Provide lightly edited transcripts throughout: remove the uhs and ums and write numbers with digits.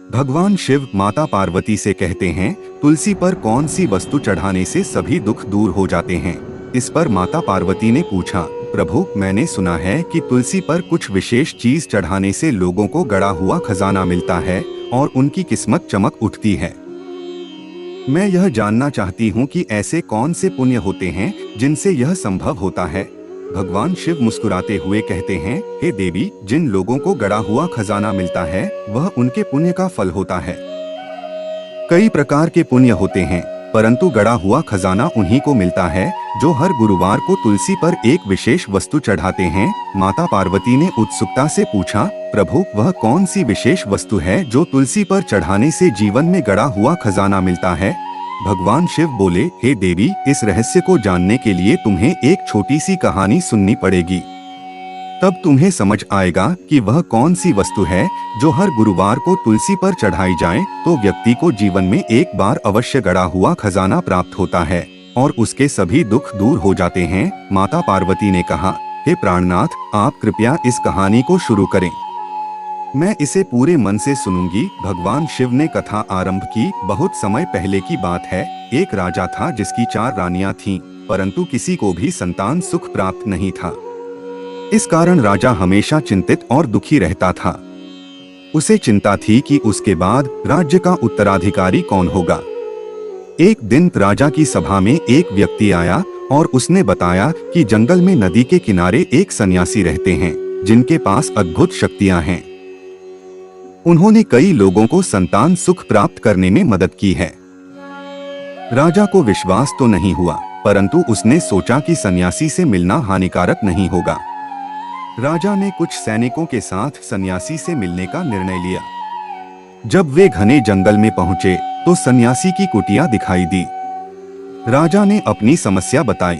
भगवान शिव माता पार्वती से कहते हैं, तुलसी पर कौन सी वस्तु चढ़ाने से सभी दुख दूर हो जाते हैं। इस पर माता पार्वती ने पूछा, प्रभु मैंने सुना है कि तुलसी पर कुछ विशेष चीज चढ़ाने से लोगों को गड़ा हुआ खजाना मिलता है और उनकी किस्मत चमक उठती है। मैं यह जानना चाहती हूँ कि ऐसे कौन से पुण्य होते हैं जिनसे यह संभव होता है। भगवान शिव मुस्कुराते हुए कहते हैं, हे देवी, जिन लोगों को गड़ा हुआ खजाना मिलता है वह उनके पुण्य का फल होता है। कई प्रकार के पुण्य होते हैं, परंतु गड़ा हुआ खजाना उन्हीं को मिलता है जो हर गुरुवार को तुलसी पर एक विशेष वस्तु चढ़ाते हैं। माता पार्वती ने उत्सुकता से पूछा, प्रभु वह कौन सी विशेष वस्तु है जो तुलसी पर चढ़ाने से जीवन में गड़ा हुआ खजाना मिलता है। भगवान शिव बोले, हे देवी, इस रहस्य को जानने के लिए तुम्हें एक छोटी सी कहानी सुननी पड़ेगी। तब तुम्हें समझ आएगा कि वह कौन सी वस्तु है जो हर गुरुवार को तुलसी पर चढ़ाई जाए तो व्यक्ति को जीवन में एक बार अवश्य गड़ा हुआ खजाना प्राप्त होता है और उसके सभी दुख दूर हो जाते हैं। माता पार्वती ने कहा, हे प्राणनाथ, आप कृपया इस कहानी को शुरू करें, मैं इसे पूरे मन से सुनूंगी। भगवान शिव ने कथा आरंभ की। बहुत समय पहले की बात है। एक राजा था जिसकी 4 रानियां थीं, परंतु किसी को भी संतान सुख प्राप्त नहीं था। इस कारण राजा हमेशा चिंतित और दुखी रहता था। उसे चिंता थी कि उसके बाद राज्य का उत्तराधिकारी कौन होगा। एक दिन राजा की सभा में एक व्यक्ति आया और उसने बताया कि जंगल में नदी के किनारे एक सन्यासी रहते हैं जिनके पास अद्भुत शक्तियां हैं। उन्होंने कई लोगों को संतान सुख प्राप्त करने में मदद की है। राजा को विश्वास तो नहीं हुआ, परंतु उसने सोचा कि सन्यासी से मिलना हानिकारक नहीं होगा। राजा ने कुछ सैनिकों के साथ सन्यासी से मिलने का निर्णय लिया। जब वे घने जंगल में पहुंचे तो सन्यासी की कुटिया दिखाई दी। राजा ने अपनी समस्या बताई।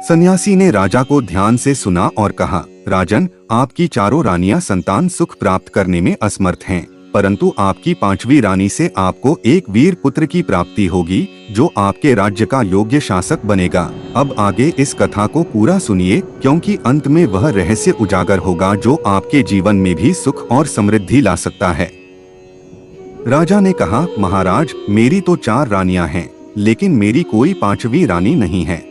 सन्यासी ने राजा को ध्यान से सुना और कहा, राजन, आपकी 4 रानियां संतान सुख प्राप्त करने में असमर्थ हैं, परंतु आपकी 5वीं रानी से आपको एक वीर पुत्र की प्राप्ति होगी जो आपके राज्य का योग्य शासक बनेगा। अब आगे इस कथा को पूरा सुनिए, क्योंकि अंत में वह रहस्य उजागर होगा जो आपके जीवन में भी सुख और समृद्धि ला सकता है। राजा ने कहा, महाराज, मेरी तो 4 रानियां हैं, लेकिन मेरी कोई 5वीं रानी नहीं है।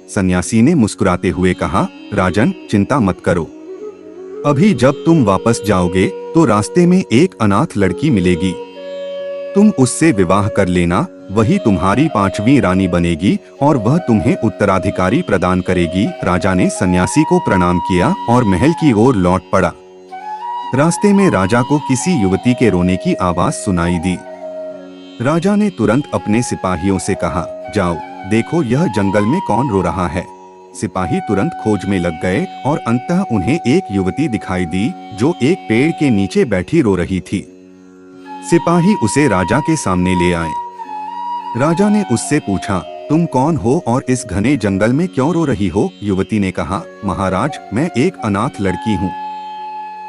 सन्यासी ने मुस्कुराते हुए कहा, राजन, चिंता मत करो। अभी जब तुम वापस जाओगे तो रास्ते में एक अनाथ लड़की मिलेगी। तुम उससे विवाह कर लेना, वही तुम्हारी 5वीं रानी बनेगी और वह तुम्हें उत्तराधिकारी प्रदान करेगी। राजा ने सन्यासी को प्रणाम किया और महल की ओर लौट पड़ा। रास्ते में राजा को किसी युवती के रोने की आवाज सुनाई दी। राजा ने तुरंत अपने सिपाहियों से कहा, जाओ देखो यह जंगल में कौन रो रहा है। सिपाही तुरंत खोज में लग गए और अंततः उन्हें एक युवती दिखाई दी जो एक पेड़ के नीचे बैठी रो रही थी। सिपाही उसे राजा के सामने ले आए। राजा ने उससे पूछा, तुम कौन हो और इस घने जंगल में क्यों रो रही हो। युवती ने कहा, महाराज, मैं एक अनाथ लड़की हूँ।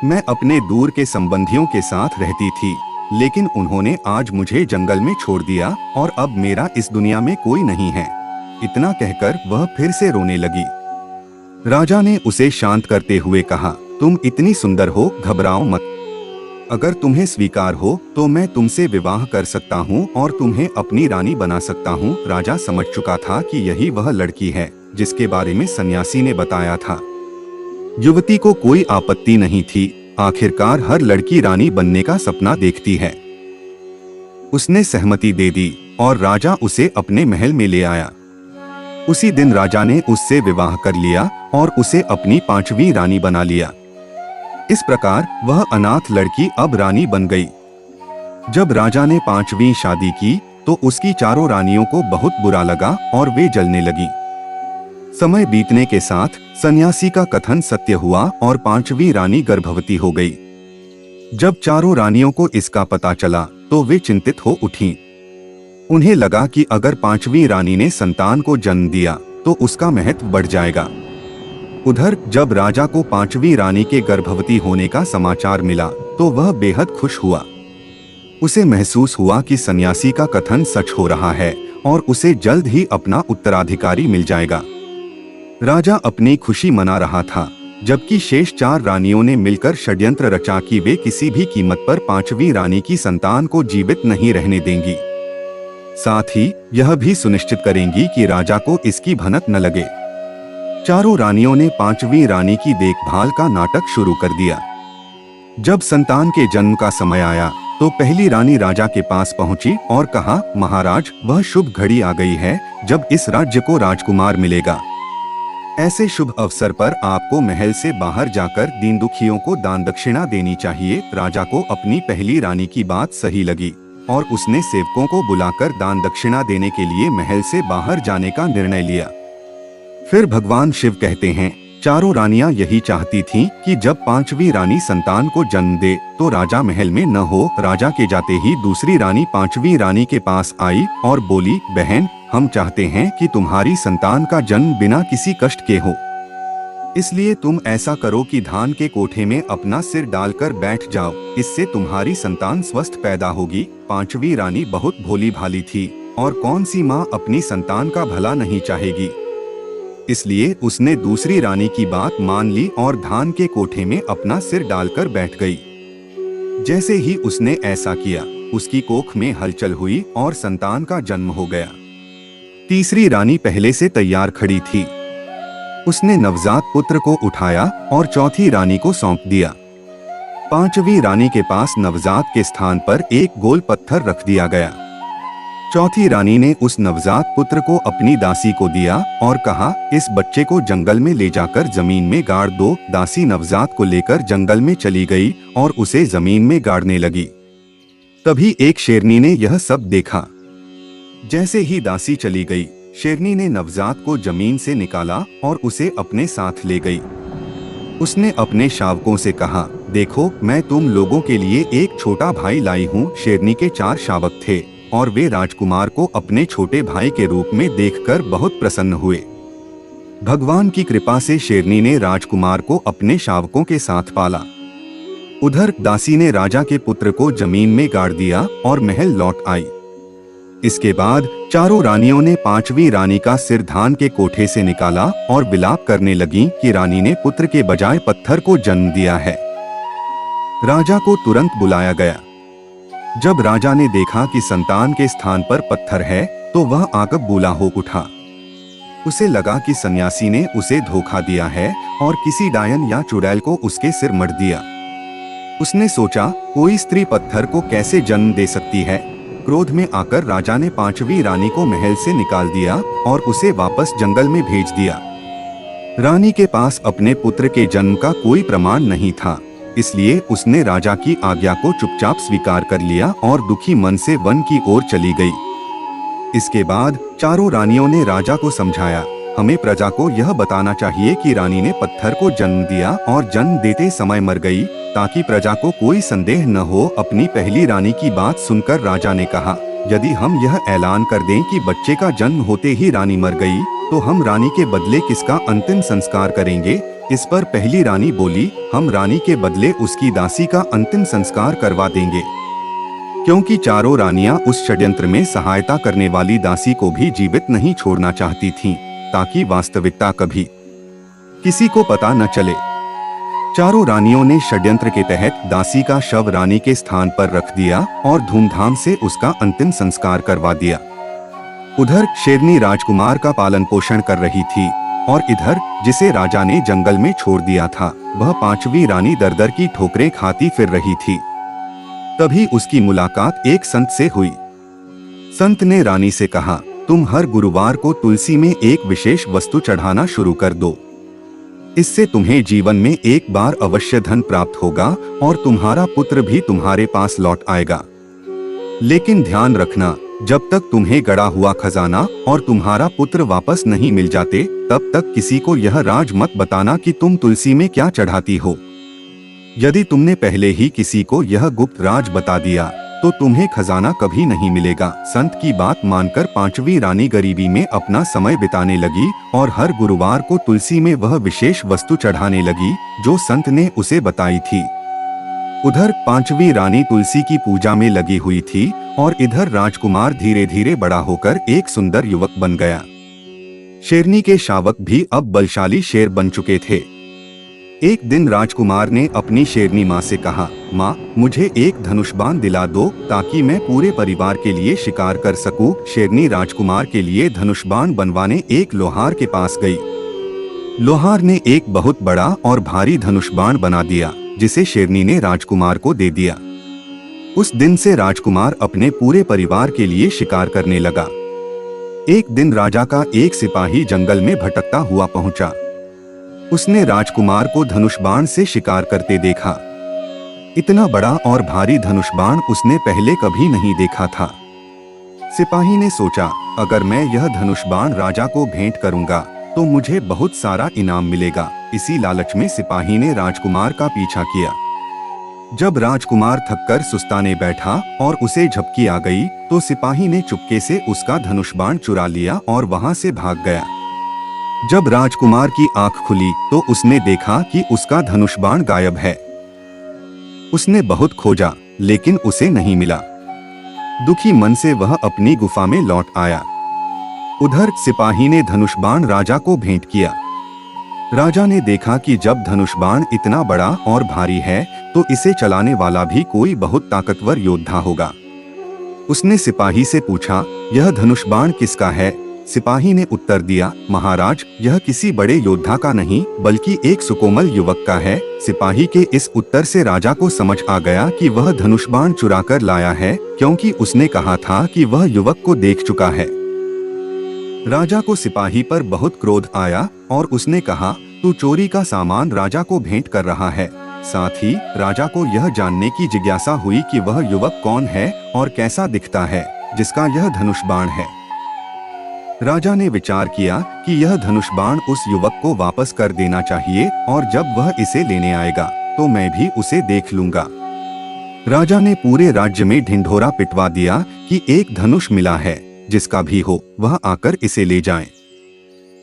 मैं अपने दूर के संबंधियों के साथ रहती थी, लेकिन उन्होंने आज मुझे जंगल में छोड़ दिया और अब मेरा इस दुनिया में कोई नहीं है। इतना कहकर वह फिर से रोने लगी। राजा ने उसे शांत करते हुए कहा, तुम इतनी सुंदर हो, घबराओ मत। अगर तुम्हें स्वीकार हो तो मैं तुमसे विवाह कर सकता हूँ और तुम्हें अपनी रानी बना सकता हूँ। राजा समझ चुका था कि यही वह लड़की है जिसके बारे में सन्यासी ने बताया था। युवती को कोई आपत्ति नहीं थी। आखिरकार हर लड़की रानी बनने का सपना देखती है। उसने सहमति दे दी और राजा उसे अपने महल में ले आया। उसी दिन राजा ने उससे विवाह कर लिया और उसे अपनी 5वीं रानी बना लिया। इस प्रकार वह अनाथ लड़की अब रानी बन गई। जब राजा ने 5वीं शादी की तो उसकी 4 रानियों को बहुत बुरा लगा और वे जलने लगी। समय बीतने के साथ सन्यासी का कथन सत्य हुआ और 5वीं रानी गर्भवती हो गई। जब 4 रानियों को इसका पता चला तो वे चिंतित हो उठीं। उन्हें लगा कि अगर 5वीं रानी ने संतान को जन्म दिया तो उसका महत्व बढ़ जाएगा। उधर जब राजा को 5वीं रानी के गर्भवती होने का समाचार मिला तो वह बेहद खुश हुआ। उसे महसूस हुआ कि सन्यासी का कथन सच हो रहा है और उसे जल्द ही अपना उत्तराधिकारी मिल जाएगा। राजा अपनी खुशी मना रहा था जबकि शेष 4 रानियों ने मिलकर षड्यंत्र रचा कि वे किसी भी कीमत पर 5वीं रानी की संतान को जीवित नहीं रहने देंगी। साथ ही यह भी सुनिश्चित करेंगी कि राजा को इसकी भनक न लगे। चारों रानियों ने 5वीं रानी की देखभाल का नाटक शुरू कर दिया। जब संतान के जन्म का समय आया तो पहली रानी राजा के पास पहुंची और कहा, महाराज, वह शुभ घड़ी आ गई है जब इस राज्य को राजकुमार मिलेगा। ऐसे शुभ अवसर पर आपको महल से बाहर जाकर दीन दुखियों को दान दक्षिणा देनी चाहिए। राजा को अपनी पहली रानी की बात सही लगी और उसने सेवकों को बुलाकर दान दक्षिणा देने के लिए महल से बाहर जाने का निर्णय लिया। फिर भगवान शिव कहते हैं, चारों रानियां यही चाहती थीं कि जब 5वीं रानी संतान को जन्म दे तो राजा महल में न हो। राजा के जाते ही दूसरी रानी 5वीं रानी के पास आई और बोली, बहन, हम चाहते हैं कि तुम्हारी संतान का जन्म बिना किसी कष्ट के हो, इसलिए तुम ऐसा करो कि धान के कोठे में अपना सिर डालकर बैठ जाओ, इससे तुम्हारी संतान स्वस्थ पैदा होगी। 5वीं रानी बहुत भोली भाली थी और कौन सी माँ अपनी संतान का भला नहीं चाहेगी, इसलिए उसने दूसरी रानी की बात मान ली और धान के कोठे में अपना सिर डालकर बैठ गई। जैसे ही उसने ऐसा किया, उसकी कोख में हलचल हुई और संतान का जन्म हो गया। तीसरी रानी पहले से तैयार खड़ी थी। उसने नवजात पुत्र को उठाया और चौथी रानी को सौंप दिया। 5वीं रानी के पास नवजात के स्थान पर एक गोल पत्थर रख दिया गया। चौथी रानी ने उस नवजात पुत्र को अपनी दासी को दिया और कहा, इस बच्चे को जंगल में ले जाकर जमीन में गाड़ दो। दासी नवजात को लेकर जंगल में चली गई और उसे जमीन में गाड़ने लगी। तभी एक शेरनी ने यह सब देखा। जैसे ही दासी चली गई, शेरनी ने नवजात को जमीन से निकाला और उसे अपने साथ ले गई। उसने अपने शावकों से कहा, देखो, मैं तुम लोगों के लिए एक छोटा भाई लाई हूँ। शेरनी के 4 शावक थे और वे राजकुमार को अपने छोटे भाई के रूप में देखकर बहुत प्रसन्न हुए। भगवान की कृपा से शेरनी ने राजकुमार को अपने शावकों के साथ पाला। उधर दासी ने राजा के पुत्र को जमीन में गाड़ दिया और महल लौट आई। इसके बाद चारों रानियों ने 5वीं रानी का सिर धान के कोठे से निकाला और विलाप करने लगीं कि रानी ने पुत्र के बजाय पत्थर को जन्म दिया है। राजा को तुरंत बुलाया गया। जब राजा ने देखा कि संतान के स्थान पर पत्थर है तो वह आकब बूला हो उठा। उसे लगा कि सन्यासी ने उसे धोखा दिया है और किसी डायन या चुड़ैल को उसके सिर मढ़ दिया। उसने सोचा, कोई स्त्री पत्थर को कैसे जन्म दे सकती है। क्रोध में आकर राजा ने 5वीं रानी को महल से निकाल दिया और उसे वापस जंगल में भेज दिया। रानी के पास अपने पुत्र के जन्म का कोई प्रमाण नहीं था, इसलिए उसने राजा की आज्ञा को चुपचाप स्वीकार कर लिया और दुखी मन से वन की ओर चली गई। इसके बाद चारों रानियों ने राजा को समझाया, हमें प्रजा को यह बताना चाहिए कि रानी ने पत्थर को जन्म दिया और जन्म देते समय मर गई, ताकि प्रजा को कोई संदेह न हो। अपनी पहली रानी की बात सुनकर राजा ने कहा, यदि हम यह ऐलान कर दें कि बच्चे का जन्म होते ही रानी मर गई, तो हम रानी के बदले किसका अंतिम संस्कार करेंगे। इस पर पहली रानी बोली, हम रानी के बदले उसकी दासी का अंतिम संस्कार करवा देंगे, क्योंकि चारों रानियां उस षड्यंत्र में सहायता करने वाली दासी को भी जीवित नहीं छोड़ना चाहती थीं, ताकि वास्तविकता कभी किसी को पता न चले। चारों रानियों ने षड्यंत्र के तहत दासी का शव रानी के स्थान पर रख दिया और धूमधाम से उसका अंतिम संस्कार करवा दिया। उधर शेरनी राजकुमार का पालन पोषण कर रही थी और इधर जिसे राजा ने जंगल में छोड़ दिया था, वह 5वीं रानी दर-दर की ठोकरें खाती फिर रही थी। तभी उसकी मुलाकात एक संत से हुई। संत ने रानी से कहा, तुम हर गुरुवार को तुलसी में एक विशेष वस्तु चढ़ाना शुरू कर दो। इससे तुम्हें जीवन में एक बार अवश्य धन प्राप्त होगा और तुम्हारा पुत्र भी तुम्हारे पास लौट आएगा। लेकिन ध्यान रखना, जब तक तुम्हें गड़ा हुआ खजाना और तुम्हारा पुत्र वापस नहीं मिल जाते, तब तक किसी को यह राज मत बताना कि तुम तुलसी में क्या चढ़ाती हो। यदि तुमने पहले ही किसी को यह गुप्त राज बता दिया तो तुम्हें खजाना कभी नहीं मिलेगा। संत की बात मानकर 5वीं रानी गरीबी में अपना समय बिताने लगी और हर गुरुवार को तुलसी में वह विशेष वस्तु चढ़ाने लगी जो संत ने उसे बताई थी। उधर 5वीं रानी तुलसी की पूजा में लगी हुई थी और इधर राजकुमार धीरे धीरे बड़ा होकर एक सुंदर युवक बन गया। शेरनी के शावक भी अब बलशाली शेर बन चुके थे। एक दिन राजकुमार ने अपनी शेरनी माँ से कहा, माँ, मुझे एक धनुष बाण दिला दो ताकि मैं पूरे परिवार के लिए शिकार कर सकूं। शेरनी राजकुमार के लिए धनुष बाण बनवाने एक लोहार के पास गई। लोहार ने एक बहुत बड़ा और भारी धनुष बाण बना दिया, जिसे शेरनी ने राजकुमार को दे दिया। उस दिन से राजकुमार अपने पूरे परिवार के लिए शिकार करने लगा। एक दिन राजा का एक सिपाही जंगल में भटकता हुआ पहुंचा। उसने राजकुमार को धनुष बाण से शिकार करते देखा। इतना बड़ा और भारी धनुष बाण उसने पहले कभी नहीं देखा था। सिपाही ने सोचा, अगर मैं यह धनुष बाण राजा को भेंट करूंगा तो मुझे बहुत सारा इनाम मिलेगा। इसी लालच में सिपाही ने राजकुमार का पीछा किया। जब राजकुमार थककर सुस्ताने बैठा और उसे झपकी आ गई तो सिपाही ने चुपके से उसका धनुष बाण चुरा लिया और वहां से भाग गया। जब राजकुमार की आंख खुली तो उसने देखा कि उसका धनुष बाण गायब है। उसने बहुत खोजा लेकिन उसे नहीं मिला। दुखी मन से वह अपनी गुफा में लौट आया। उधर सिपाही ने धनुष बाण राजा को भेंट किया। राजा ने देखा कि जब धनुष बाण इतना बड़ा और भारी है तो इसे चलाने वाला भी कोई बहुत ताकतवर योद्धा होगा। उसने सिपाही से पूछा, यह धनुष बाण किसका है? सिपाही ने उत्तर दिया, महाराज, यह किसी बड़े योद्धा का नहीं बल्कि एक सुकोमल युवक का है। सिपाही के इस उत्तर से राजा को समझ आ गया कि वह धनुष बाण चुरा कर लाया है, क्योंकि उसने कहा था कि वह युवक को देख चुका है। राजा को सिपाही पर बहुत क्रोध आया और उसने कहा, तू चोरी का सामान राजा को भेंट कर रहा है। साथ ही राजा को यह जानने की जिज्ञासा हुई कि वह युवक कौन है और कैसा दिखता है जिसका यह धनुष बाण है। राजा ने विचार किया कि यह धनुष बाण उस युवक को वापस कर देना चाहिए और जब वह इसे लेने आएगा तो मैं भी उसे देख लूंगा। राजा ने पूरे राज्य में ढिंढोरा पिटवा दिया कि एक धनुष मिला है, जिसका भी हो वह आकर इसे ले जाए।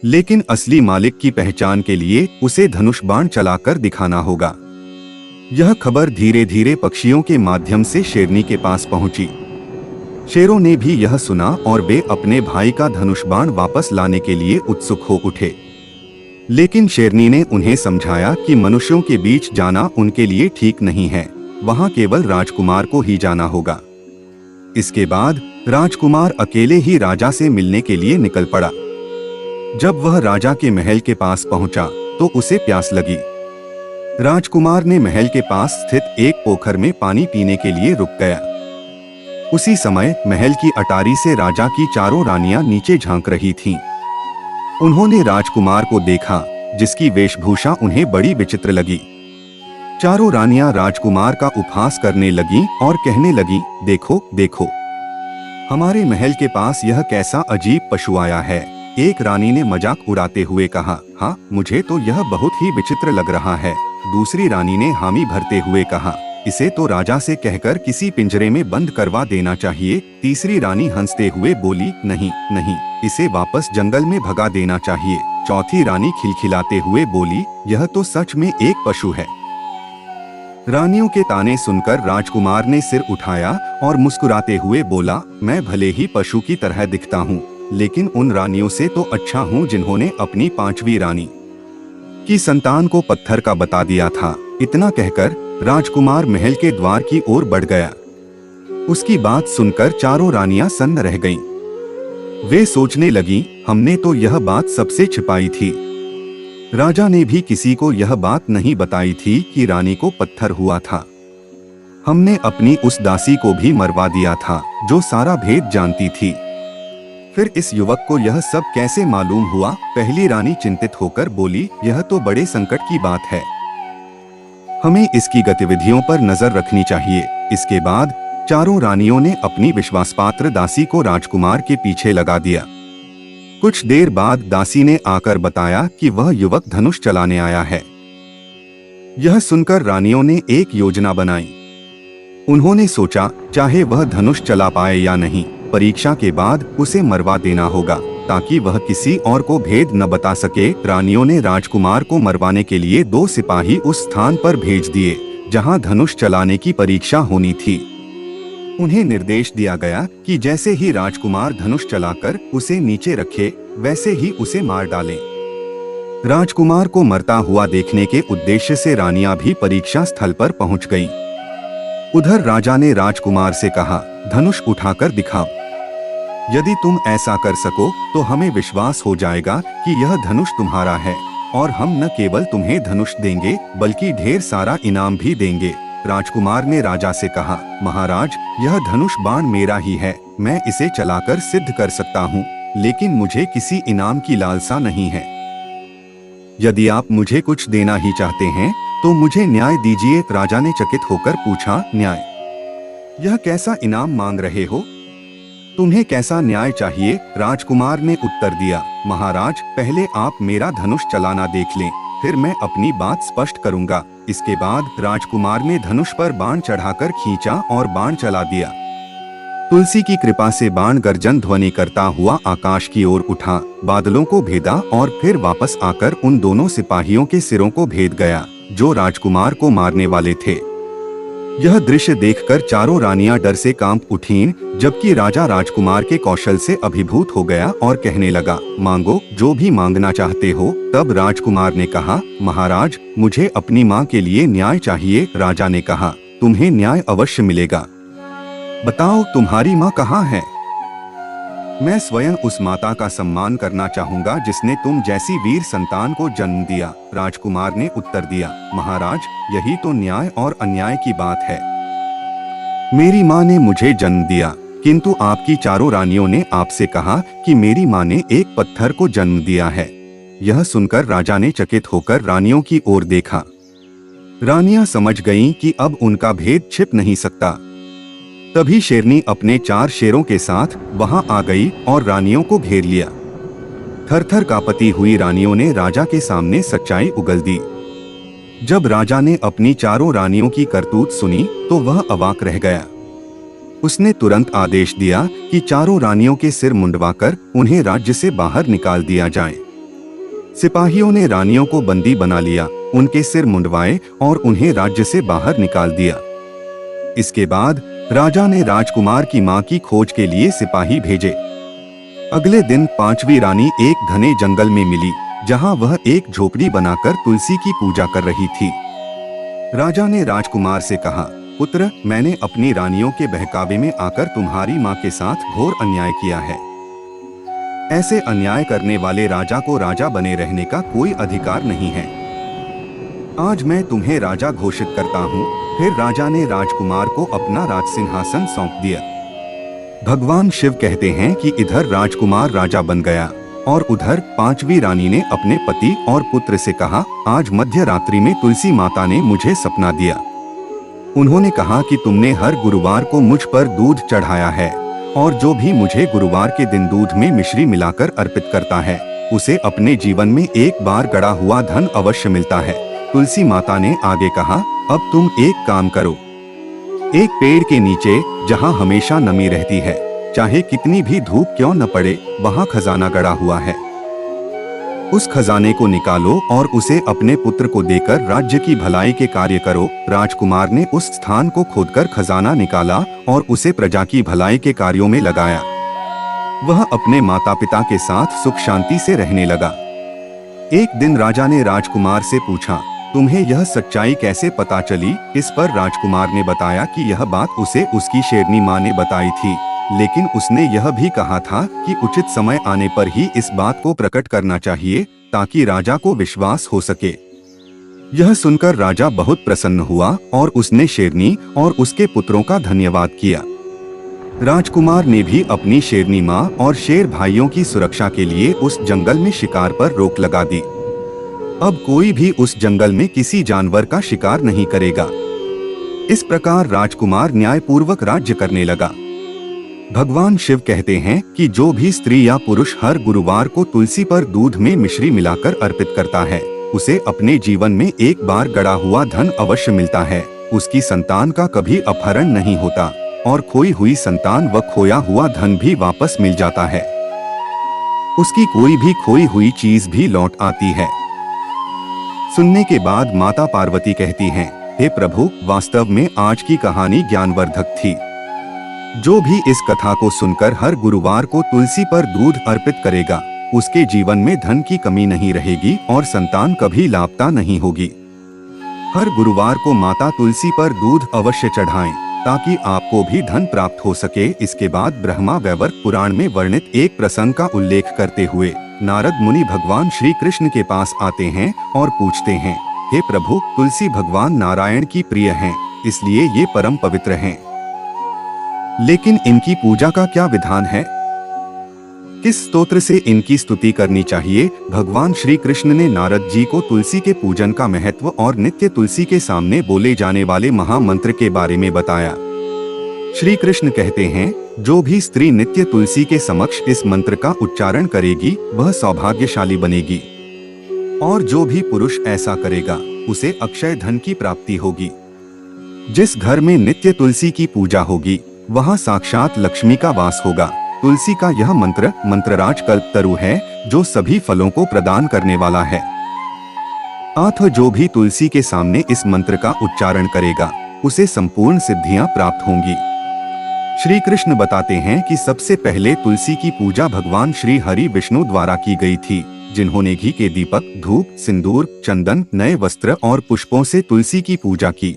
लेकिन असली मालिक की पहचान के लिए उसे धनुष बाण चलाकर दिखाना होगा। यह खबर धीरे धीरे पक्षियों के माध्यम से शेरनी के पास पहुंची। शेरों ने भी यह सुना और वे अपने भाई का धनुष बाण वापस लाने के लिए उत्सुक हो उठे। लेकिन शेरनी ने उन्हें समझाया कि मनुष्यों के बीच जाना उनके लिए ठीक नहीं है, वहां केवल राजकुमार को ही जाना होगा। इसके बाद राजकुमार अकेले ही राजा से मिलने के लिए निकल पड़ा। जब वह राजा के महल के पास पहुंचा तो उसे प्यास लगी। राजकुमार ने महल के पास स्थित एक पोखर में पानी पीने के लिए रुक गया। उसी समय महल की अटारी से राजा की चारों रानियां नीचे झांक रही थीं। उन्होंने राजकुमार को देखा, जिसकी वेशभूषा उन्हें बड़ी विचित्र लगी। चारों रानियां राजकुमार का उपहास करने लगीं और कहने लगीं, देखो देखो, हमारे महल के पास यह कैसा अजीब पशु आया है। एक रानी ने मजाक उड़ाते हुए कहा, हाँ, मुझे तो यह बहुत ही विचित्र लग रहा है। दूसरी रानी ने हामी भरते हुए कहा, इसे तो राजा से कहकर किसी पिंजरे में बंद करवा देना चाहिए। तीसरी रानी हंसते हुए बोली, नहीं नहीं, इसे वापस जंगल में भगा देना चाहिए। चौथी रानी खिलखिलाते हुए बोली, यह तो सच में एक पशु है। रानियों के ताने सुनकर राजकुमार ने सिर उठाया और मुस्कुराते हुए बोला, मैं भले ही पशु की तरह दिखता हूँ, लेकिन उन रानियों से तो अच्छा हूँ जिन्होंने अपनी पांचवी रानी की संतान को पत्थर का बता दिया था। इतना कहकर राजकुमार महल के द्वार की ओर बढ़ गया। उसकी बात सुनकर चारों रानियां सन्न रह गईं। वे सोचने लगीं, हमने तो यह बात सबसे छिपाई थी। राजा ने भी किसी को यह बात नहीं बताई थी कि रानी को पत्थर हुआ था। हमने अपनी उस दासी को भी मरवा दिया था जो सारा भेद जानती थी। फिर इस युवक को यह सब कैसे मालूम हुआ? पहली रानी चिंतित होकर बोली, यह तो बड़े संकट की बात है, हमें इसकी गतिविधियों पर नजर रखनी चाहिए। इसके बाद चारों रानियों ने अपनी विश्वासपात्र दासी को राजकुमार के पीछे लगा दिया। कुछ देर बाद दासी ने आकर बताया कि वह युवक धनुष चलाने आया है। यह सुनकर रानियों ने एक योजना बनाई। उन्होंने सोचा, चाहे वह धनुष चला पाए या नहीं, परीक्षा के बाद उसे मरवा देना होगा ताकि वह किसी और को भेद न बता सके। रानियों ने राजकुमार को मरवाने के लिए 2 सिपाही उस स्थान पर भेज दिए जहां धनुष चलाने की परीक्षा होनी थी। उन्हें निर्देश दिया गया कि जैसे ही राजकुमार धनुष चलाकर उसे नीचे रखे, वैसे ही उसे मार डालें। राजकुमार को मरता हुआ देखने के उद्देश्य से रानियां भी परीक्षा स्थल पर पहुंच गईं। उधर राजा ने राजकुमार से कहा, धनुष उठाकर दिखाओ। यदि तुम ऐसा कर सको तो हमें विश्वास हो जाएगा कि यह धनुष तुम्हारा है और हम न केवल तुम्हें धनुष देंगे बल्कि ढेर सारा इनाम भी देंगे। राजकुमार ने राजा से कहा, महाराज, यह धनुष बाण मेरा ही है, मैं इसे चलाकर सिद्ध कर सकता हूँ, लेकिन मुझे किसी इनाम की लालसा नहीं है। यदि आप मुझे कुछ देना ही चाहते हैं तो मुझे न्याय दीजिए। राजा ने चकित होकर पूछा, न्याय? यह कैसा इनाम मांग रहे हो? तुम्हें कैसा न्याय चाहिए? राजकुमार ने उत्तर दिया, महाराज, पहले आप मेरा धनुष चलाना देख लें, फिर मैं अपनी बात स्पष्ट करूंगा। इसके बाद राजकुमार ने धनुष पर बाण चढ़ाकर खींचा और बाण चला दिया। तुलसी की कृपा से बाण गर्जन ध्वनि करता हुआ आकाश की ओर उठा, बादलों को भेदा और फिर वापस आकर उन दोनों सिपाहियों के सिरों को भेद गया जो राजकुमार को मारने वाले थे। यह दृश्य देखकर चारों रानियां डर से कांप उठीं, जबकि राजा राजकुमार के कौशल से अभिभूत हो गया और कहने लगा, मांगो जो भी मांगना चाहते हो। तब राजकुमार ने कहा, महाराज, मुझे अपनी माँ के लिए न्याय चाहिए। राजा ने कहा, तुम्हें न्याय अवश्य मिलेगा। बताओ, तुम्हारी माँ कहाँ है? मैं स्वयं उस माता का सम्मान करना चाहूंगा जिसने तुम जैसी वीर संतान को जन्म दिया। राजकुमार ने उत्तर दिया, महाराज, यही तो न्याय और अन्याय की बात है। मेरी माँ ने मुझे जन्म दिया, किंतु आपकी चारों रानियों ने आपसे कहा कि मेरी माँ ने एक पत्थर को जन्म दिया है। यह सुनकर राजा ने चकित होकर रानियों की ओर देखा। रानियां समझ गईं कि अब उनका भेद छिप नहीं सकता। तभी शेरनी अपने 4 शेरों के साथ वहां आ गई और रानियों को घेर लिया। थर-थर कांपती हुई रानियों ने राजा के सामने सच्चाई उगल दी। जब राजा ने अपनी चारों रानियों की करतूत सुनी तो वह अवाक रह गया। उसने तुरंत आदेश दिया कि चारों रानियों के सिर मुंडवाकर उन्हें राज्य से बाहर निकाल दिया जाए। सिपाहियों ने रानियों को बंदी बना लिया, उनके सिर मुंडवाए और उन्हें राज्य से बाहर निकाल दिया। इसके बाद राजा ने राजकुमार की मां की खोज के लिए सिपाही भेजे। अगले दिन 5वीं रानी एक घने जंगल में मिली, जहां वह एक झोपड़ी बनाकर तुलसी की पूजा कर रही थी। राजा ने राजकुमार से कहा, पुत्र, मैंने अपनी रानियों के बहकावे में आकर तुम्हारी मां के साथ घोर अन्याय किया है। ऐसे अन्याय करने वाले राजा को राजा बने रहने का कोई अधिकार नहीं है। आज मैं तुम्हें राजा घोषित करता हूँ। फिर राजा ने राजकुमार को अपना राजसिंहासन सौंप दिया। भगवान शिव कहते हैं कि इधर राजकुमार राजा बन गया और उधर 5वीं रानी ने अपने पति और पुत्र से कहा, आज मध्य रात्रि में तुलसी माता ने मुझे सपना दिया। उन्होंने कहा कि तुमने हर गुरुवार को मुझ पर दूध चढ़ाया है और जो भी मुझे गुरुवार के दिन दूध में मिश्री मिलाकर अर्पित करता है उसे अपने जीवन में एक बार गड़ा हुआ धन अवश्य मिलता है। तुलसी माता ने आगे कहा, अब तुम एक काम करो, एक पेड़ के नीचे जहाँ हमेशा नमी रहती है, चाहे कितनी भी धूप क्यों न पड़े, वहाँ खजाना गड़ा हुआ है। उस खजाने को निकालो और उसे अपने पुत्र को देकर राज्य की भलाई के कार्य करो। राजकुमार ने उस स्थान को खोदकर खजाना निकाला और उसे प्रजा की भलाई के कार्यों में लगाया। वह अपने माता पिता के साथ सुख शांति से रहने लगा। एक दिन राजा ने राजकुमार से पूछा, तुम्हें यह सच्चाई कैसे पता चली? इस पर राजकुमार ने बताया कि यह बात उसे उसकी शेरनी माँ ने बताई थी, लेकिन उसने यह भी कहा था कि उचित समय आने पर ही इस बात को प्रकट करना चाहिए ताकि राजा को विश्वास हो सके। यह सुनकर राजा बहुत प्रसन्न हुआ और उसने शेरनी और उसके पुत्रों का धन्यवाद किया। राजकुमार ने भी अपनी शेरनी माँ और शेर भाइयों की सुरक्षा के लिए उस जंगल में शिकार पर रोक लगा दी। अब कोई भी उस जंगल में किसी जानवर का शिकार नहीं करेगा। इस प्रकार राजकुमार न्यायपूर्वक राज्य करने लगा। भगवान शिव कहते हैं कि जो भी स्त्री या पुरुष हर गुरुवार को तुलसी पर दूध में मिश्री मिलाकर अर्पित करता है उसे अपने जीवन में एक बार गड़ा हुआ धन अवश्य मिलता है। उसकी संतान का कभी अपहरण नहीं होता और खोई हुई संतान व खोया हुआ धन भी वापस मिल जाता है। उसकी कोई भी खोई हुई चीज भी लौट आती है। सुनने के बाद माता पार्वती कहती हैं, हे प्रभु, वास्तव में आज की कहानी ज्ञानवर्धक थी। जो भी इस कथा को सुनकर हर गुरुवार को तुलसी पर दूध अर्पित करेगा उसके जीवन में धन की कमी नहीं रहेगी और संतान कभी लापता नहीं होगी। हर गुरुवार को माता तुलसी पर दूध अवश्य चढ़ाएं ताकि आपको भी धन प्राप्त हो सके। इसके बाद ब्रह्मा वैवर्त पुराण में वर्णित एक प्रसंग का उल्लेख करते हुए नारद मुनि भगवान श्री कृष्ण के पास आते हैं और पूछते हैं, हे प्रभु, तुलसी भगवान नारायण की प्रिय हैं, इसलिए ये परम पवित्र हैं। लेकिन इनकी पूजा का क्या विधान है? किस स्तोत्र से इनकी स्तुति करनी चाहिए? भगवान श्री कृष्ण ने नारद जी को तुलसी के पूजन का महत्व और नित्य तुलसी के सामने बोले जाने वाले महामंत्र के बारे में बताया। श्री कृष्ण कहते हैं, जो भी स्त्री नित्य तुलसी के समक्ष इस मंत्र का उच्चारण करेगी वह सौभाग्यशाली बनेगी, और जो भी पुरुष ऐसा करेगा उसे अक्षय धन की प्राप्ति होगी। जिस घर में नित्य तुलसी की पूजा होगी वहाँ साक्षात लक्ष्मी का वास होगा। तुलसी का यह मंत्र मंत्रराज कल्पतरु है जो सभी फलों को प्रदान करने वाला है। अतः जो भी तुलसी के सामने इस मंत्र का उच्चारण करेगा उसे संपूर्ण सिद्धियां प्राप्त होंगी। श्री कृष्ण बताते हैं कि सबसे पहले तुलसी की पूजा भगवान श्री हरि विष्णु द्वारा की गई थी, जिन्होंने घी के दीपक, धूप, सिंदूर, चंदन, नए वस्त्र और पुष्पों से तुलसी की पूजा की।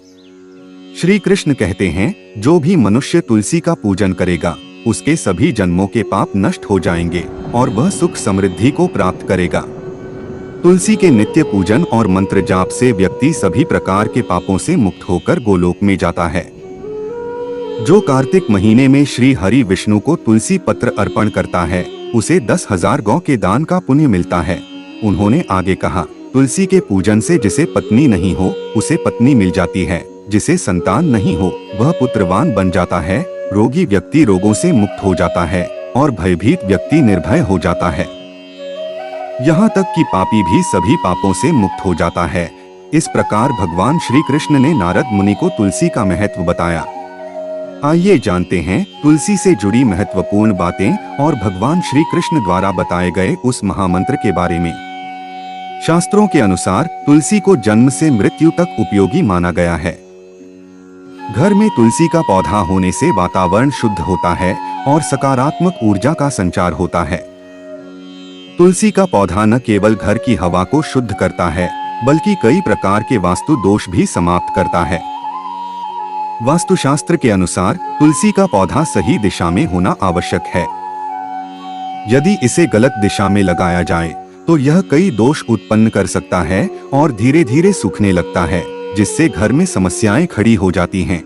श्री कृष्ण कहते हैं, जो भी मनुष्य तुलसी का पूजन करेगा उसके सभी जन्मों के पाप नष्ट हो जाएंगे और वह सुख समृद्धि को प्राप्त करेगा। तुलसी के नित्य पूजन और मंत्र जाप से व्यक्ति सभी प्रकार के पापों से मुक्त होकर गोलोक में जाता है। जो कार्तिक महीने में श्री हरि विष्णु को तुलसी पत्र अर्पण करता है उसे 10,000 गौ के दान का पुण्य मिलता है। उन्होंने आगे कहा, तुलसी के पूजन से जिसे पत्नी नहीं हो उसे पत्नी मिल जाती है, जिसे संतान नहीं हो वह पुत्रवान बन जाता है, रोगी व्यक्ति रोगों से मुक्त हो जाता है और भयभीत व्यक्ति निर्भय हो जाता है। यहाँ तक कि पापी भी सभी पापों से मुक्त हो जाता है। इस प्रकार भगवान श्री कृष्ण ने नारद मुनि को तुलसी का महत्व बताया। आइए जानते हैं तुलसी से जुड़ी महत्वपूर्ण बातें और भगवान श्री कृष्ण द्वारा बताए गए उस महामंत्र के बारे में। शास्त्रों के अनुसार तुलसी को जन्म से मृत्यु तक उपयोगी माना गया है। घर में तुलसी का पौधा होने से वातावरण शुद्ध होता है और सकारात्मक ऊर्जा का संचार होता है। तुलसी का पौधा न केवल घर की हवा को शुद्ध करता है बल्कि कई प्रकार के वास्तु दोष भी समाप्त करता है। वास्तुशास्त्र के अनुसार तुलसी का पौधा सही दिशा में होना आवश्यक है। यदि इसे गलत दिशा में लगाया जाए तो यह कई दोष उत्पन्न कर सकता है और धीरे धीरे सूखने लगता है, जिससे घर में समस्याएं खड़ी हो जाती हैं।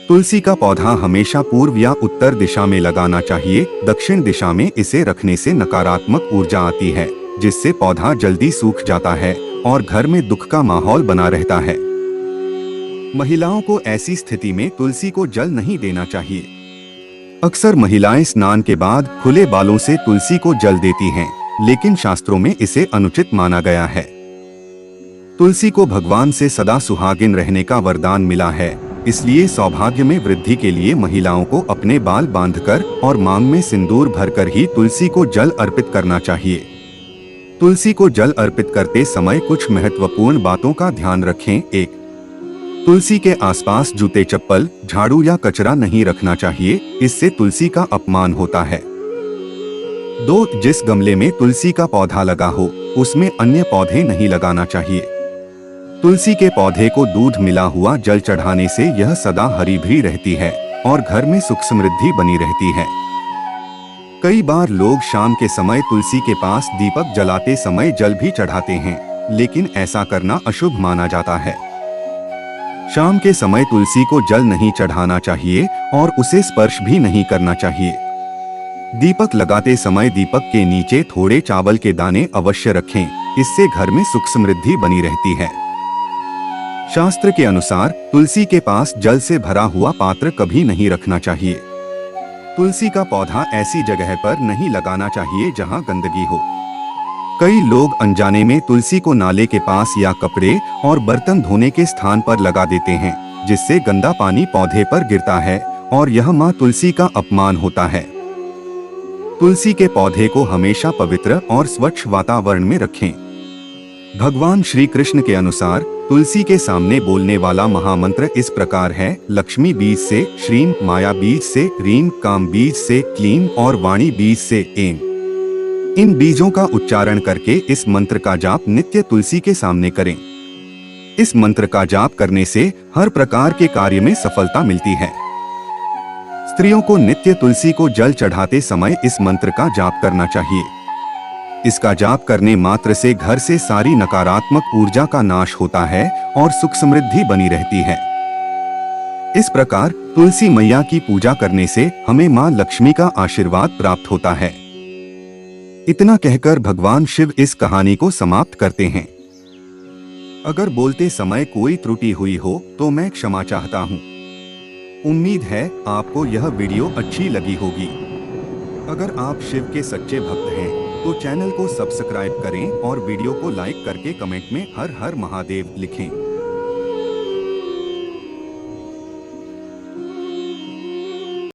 तुलसी का पौधा हमेशा पूर्व या उत्तर दिशा में लगाना चाहिए। दक्षिण दिशा में इसे रखने से नकारात्मक ऊर्जा आती है, जिससे पौधा जल्दी सूख जाता है और घर में दुख का माहौल बना रहता है। महिलाओं को ऐसी स्थिति में तुलसी को जल नहीं देना चाहिए। अक्सर महिलाएं स्नान के बाद खुले बालों से तुलसी को जल देती हैं, लेकिन शास्त्रों में इसे अनुचित माना गया है। तुलसी को भगवान से सदा सुहागिन रहने का वरदान मिला है, इसलिए सौभाग्य में वृद्धि के लिए महिलाओं को अपने बाल बांधकर और मांग में सिंदूर भरकर ही तुलसी को जल अर्पित करना चाहिए। तुलसी को जल अर्पित करते समय कुछ महत्वपूर्ण बातों का ध्यान रखें। 1. तुलसी के आसपास जूते, चप्पल, झाड़ू या कचरा नहीं रखना चाहिए, इससे तुलसी का अपमान होता है। 2. जिस गमले में तुलसी का पौधा लगा हो उसमें अन्य पौधे नहीं लगाना चाहिए। तुलसी के पौधे को दूध मिला हुआ जल चढ़ाने से यह सदा हरी भरी रहती है और घर में सुख समृद्धि बनी रहती है। कई बार लोग शाम के समय तुलसी के पास दीपक जलाते समय जल भी चढ़ाते हैं, लेकिन ऐसा करना अशुभ माना जाता है। शाम के समय तुलसी को जल नहीं चढ़ाना चाहिए और उसे स्पर्श भी नहीं करना चाहिए। दीपक लगाते समय दीपक के नीचे थोड़े चावल के दाने अवश्य रखें, इससे घर में सुख समृद्धि बनी रहती है। शास्त्र के अनुसार तुलसी के पास जल से भरा हुआ पात्र कभी नहीं रखना चाहिए। तुलसी का पौधा ऐसी जगह पर नहीं लगाना चाहिए जहां गंदगी हो। कई लोग अनजाने में तुलसी को नाले के पास या कपड़े और बर्तन धोने के स्थान पर लगा देते हैं, जिससे गंदा पानी पौधे पर गिरता है और यह मां तुलसी का अपमान होता है। तुलसी के पौधे को हमेशा पवित्र और स्वच्छ वातावरण में रखें। भगवान श्री कृष्ण के अनुसार तुलसी के सामने बोलने वाला महामंत्र इस प्रकार है: लक्ष्मी बीज से श्रीम, माया बीज से ह्रीम, काम बीज से क्लीम और वाणी बीज से ऐम। इन बीजों का उच्चारण करके इस मंत्र का जाप नित्य तुलसी के सामने करें। इस मंत्र का जाप करने से हर प्रकार के कार्य में सफलता मिलती है। स्त्रियों को नित्य तुलसी को जल चढ़ाते समय इस मंत्र का जाप करना चाहिए। इसका जाप करने मात्र से घर से सारी नकारात्मक ऊर्जा का नाश होता है और सुख समृद्धि बनी रहती है। इस प्रकार तुलसी मैया की पूजा करने से हमें मां लक्ष्मी का आशीर्वाद प्राप्त होता है। इतना कहकर भगवान शिव इस कहानी को समाप्त करते हैं। अगर बोलते समय कोई त्रुटि हुई हो तो मैं क्षमा चाहता हूँ। उम्मीद है आपको यह वीडियो अच्छी लगी होगी। अगर आप शिव के सच्चे भक्त हैं तो चैनल को सब्सक्राइब करें और वीडियो को लाइक करके कमेंट में हर हर महादेव लिखें।